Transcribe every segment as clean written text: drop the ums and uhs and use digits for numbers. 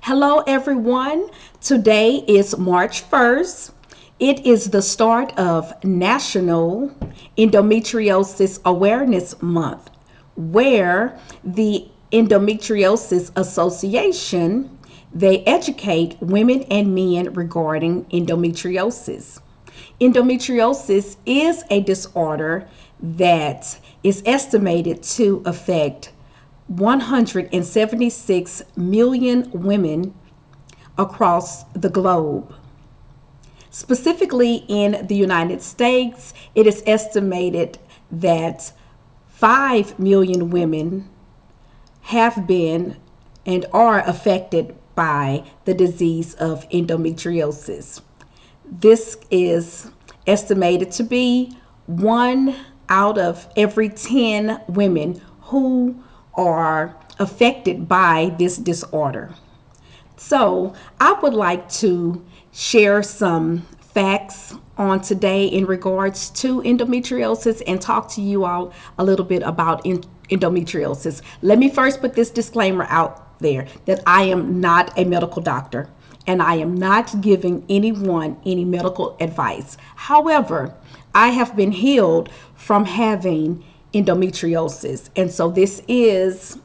Hello, everyone. Today is March 1st. It is the start of National Endometriosis Awareness Month, where the Endometriosis Association they educate women and men regarding endometriosis. Endometriosis is a disorder that is estimated to affect 176 million women across the globe. Specifically in the United States, it is estimated that 5 million women have been and are affected by the disease of endometriosis. This is estimated to be 1 out of every 10 women who are affected by this disorder. So, I would like to share some facts on today in regards to endometriosis and talk to you all a little bit about endometriosis. Let me first put this disclaimer out there that I am not a medical doctor and I am not giving anyone any medical advice. However, I have been healed from having endometriosis, and so this is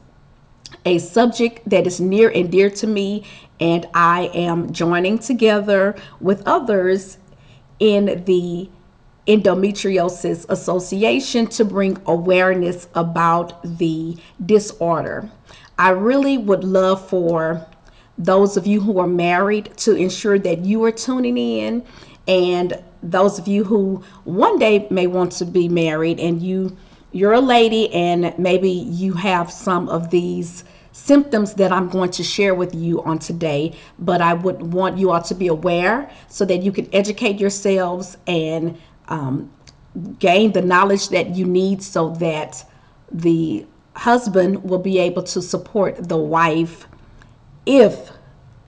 a subject that is near and dear to me, and I am joining together with others in the Endometriosis Association to bring awareness about the disorder. I really would love for those of you who are married to ensure that you are tuning in, and those of you who one day may want to be married and you're a lady and maybe you have some of these symptoms that I'm going to share with you on today, but I would want you all to be aware so that you can educate yourselves and gain the knowledge that you need so that the husband will be able to support the wife if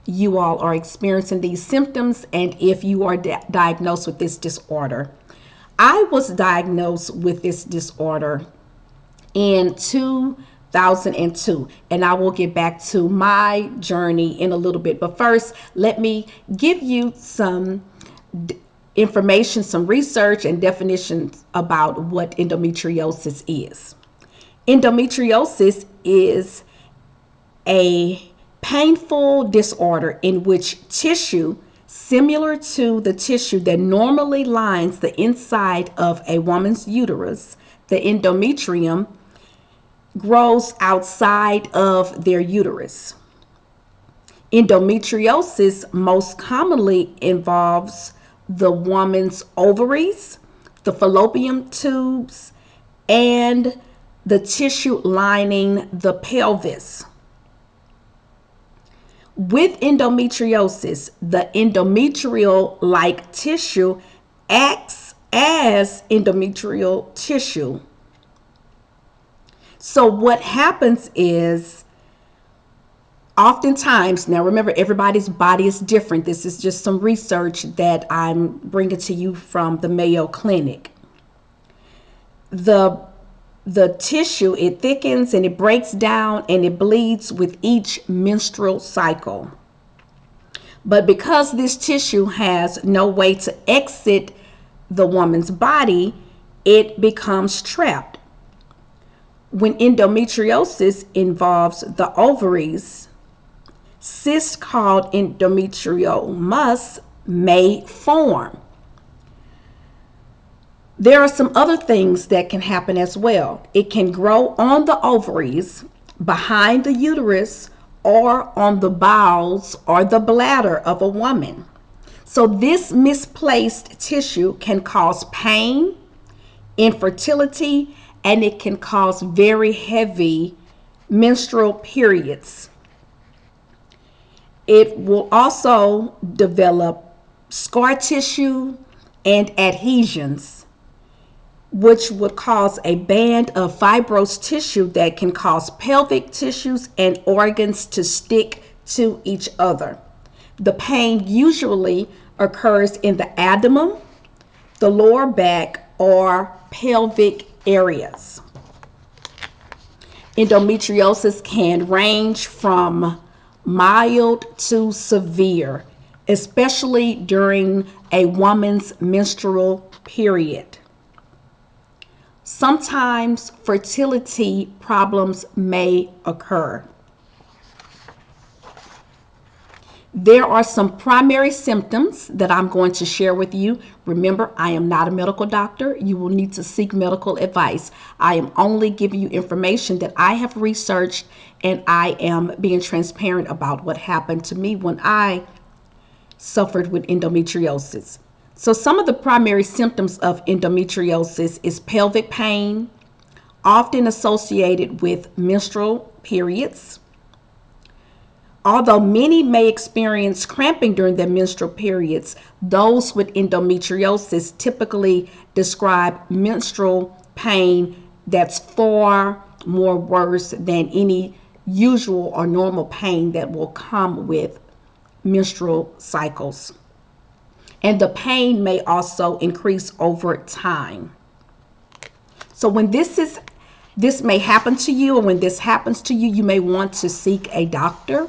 you all are experiencing these symptoms and if you are diagnosed with this disorder. I was diagnosed with this disorder in 2002, and I will get back to my journey in a little bit. But first, let me give you some information, some research and definitions about what endometriosis is. Endometriosis is a painful disorder in which tissue similar to the tissue that normally lines the inside of a woman's uterus, the endometrium, grows outside of their uterus. Endometriosis most commonly involves the woman's ovaries, the fallopian tubes, and the tissue lining the pelvis. With endometriosis, the endometrial-like tissue acts as endometrial tissue. So what happens is oftentimes, now remember, everybody's body is different. This is just some research that I'm bringing to you from the Mayo Clinic. The tissue, it thickens and it breaks down and it bleeds with each menstrual cycle. But because this tissue has no way to exit the woman's body, it becomes trapped. When endometriosis involves the ovaries, cysts called endometriomas may form. There are some other things that can happen as well. It can grow on the ovaries, behind the uterus, or on the bowels or the bladder of a woman. So this misplaced tissue can cause pain, infertility, and it can cause very heavy menstrual periods. It will also develop scar tissue and adhesions, which would cause a band of fibrous tissue that can cause pelvic tissues and organs to stick to each other. The pain usually occurs in the abdomen, the lower back, or pelvic areas. Endometriosis can range from mild to severe, especially during a woman's menstrual period. Sometimes fertility problems may occur. There are some primary symptoms that I'm going to share with you. Remember, I am not a medical doctor. You will need to seek medical advice. I am only giving you information that I have researched, and I am being transparent about what happened to me when I suffered with endometriosis. So some of the primary symptoms of endometriosis is pelvic pain, often associated with menstrual periods. Although many may experience cramping during their menstrual periods, those with endometriosis typically describe menstrual pain that's far more worse than any usual or normal pain that will come with menstrual cycles. And the pain may also increase over time. So when this may happen to you, or when this happens to you, you may want to seek a doctor.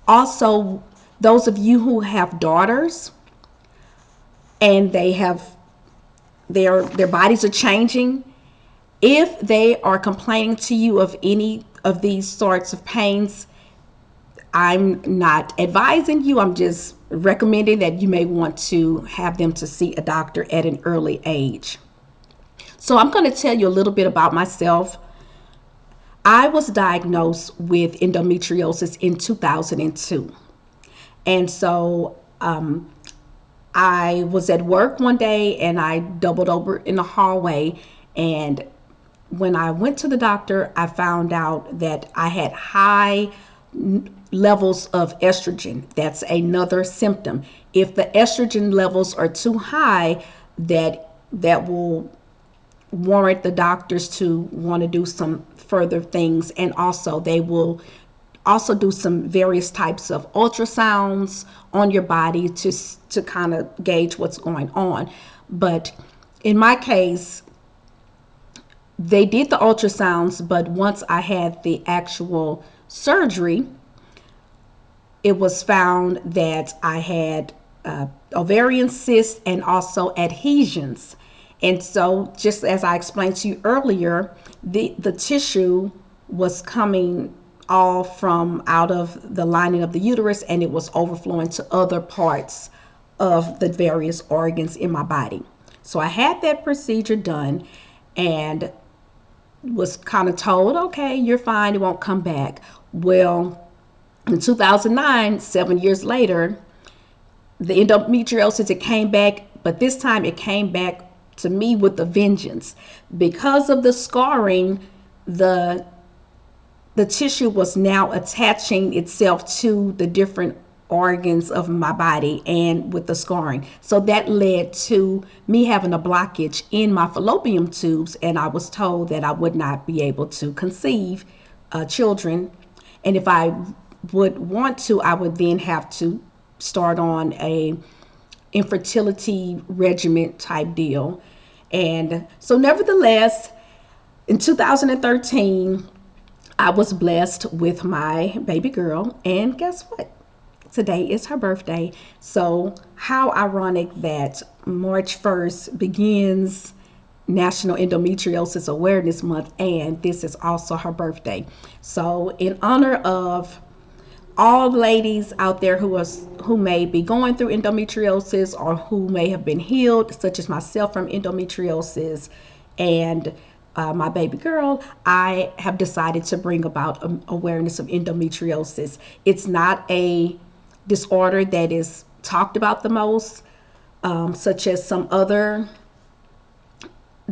Also, those of you who have daughters and their bodies are changing, if they are complaining to you of any of these sorts of pains, I'm not advising you. I'm just recommending that you may want to have them to see a doctor at an early age. So I'm going to tell you a little bit about myself. I was diagnosed with endometriosis in 2002. And so I was at work one day and I doubled over in the hallway. And when I went to the doctor, I found out that I had high levels of estrogen. That's another symptom. If the estrogen levels are too high, that will warrant the doctors to want to do some further things, and also they will also do some various types of ultrasounds on your body to kind of gauge what's going on. But in my case, they did the ultrasounds, but once I had the actual surgery, it was found that I had ovarian cysts and also adhesions. And so, just as I explained to you earlier, the tissue was coming all from out of the lining of the uterus, and it was overflowing to other parts of the various organs in my body. So I had that procedure done and was kind of told, okay, you're fine, it won't come back. Well, in 2009, 7 years later, the endometriosis, it came back, but this time it came back to me with a vengeance. Because of the scarring, the tissue was now attaching itself to the different organs of my body, and with the scarring. So that led to me having a blockage in my fallopian tubes, and I was told that I would not be able to conceive children. And if I would want to, I would then have to start on a infertility regimen type deal. And so nevertheless, in 2013, I was blessed with my baby girl, and guess what? Today is her birthday. So how ironic that March 1st begins National Endometriosis Awareness Month, and this is also her birthday. So in honor of all ladies out there who may be going through endometriosis, or who may have been healed, such as myself, from endometriosis, and my baby girl, I have decided to bring about awareness of endometriosis. It's not a disorder that is talked about the most, such as some other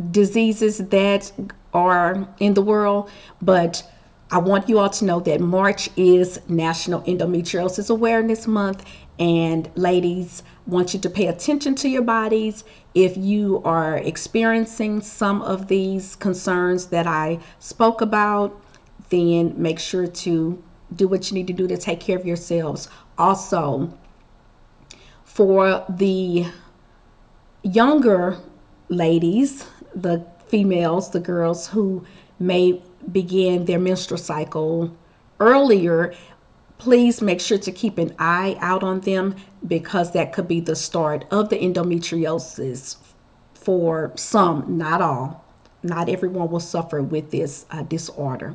diseases that are in the world, but I want you all to know that March is National Endometriosis Awareness Month, and ladies, want you to pay attention to your bodies. If you are experiencing some of these concerns that I spoke about, then make sure to do what you need to do to take care of yourselves. Also, for the younger ladies, the females, the girls who may begin their menstrual cycle earlier, please make sure to keep an eye out on them, because that could be the start of the endometriosis for some, not all. Not everyone will suffer with this disorder.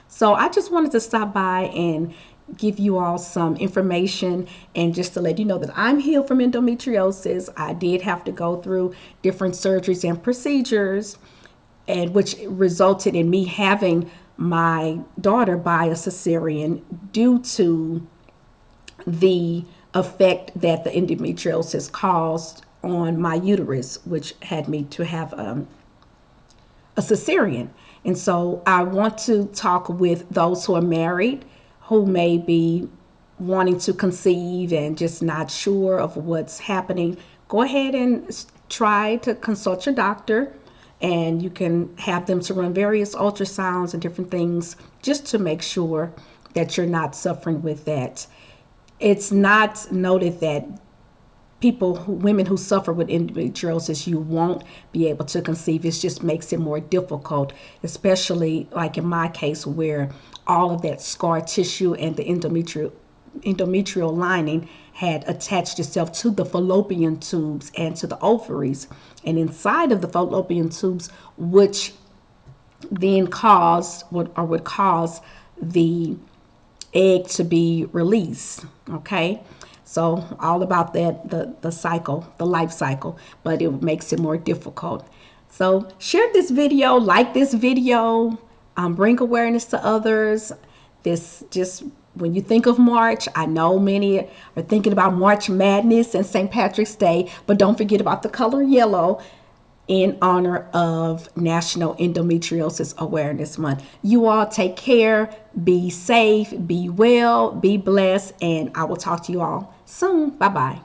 So I just wanted to stop by and give you all some information, and just to let you know that I'm healed from endometriosis. I did have to go through different surgeries and procedures, and which resulted in me having my daughter by a cesarean due to the effect that the endometriosis caused on my uterus, which had me to have a cesarean. And so I want to talk with those who are married, who may be wanting to conceive and just not sure of what's happening. Go ahead and try to consult your doctor, and you can have them to run various ultrasounds and different things just to make sure that you're not suffering with that. It's not noted that women who suffer with endometriosis, you won't be able to conceive. It just makes it more difficult, especially like in my case, where all of that scar tissue and the endometrial lining had attached itself to the fallopian tubes and to the ovaries, and inside of the fallopian tubes, which then would cause the egg to be released. Okay, so all about that, the cycle, the life cycle, but it makes it more difficult. So share this video, like this video, bring awareness to others. This just, when you think of March, I know many are thinking about March Madness and St. Patrick's Day, but don't forget about the color yellow in honor of National Endometriosis Awareness Month. You all take care, be safe, be well, be blessed, and I will talk to you all soon. Bye-bye.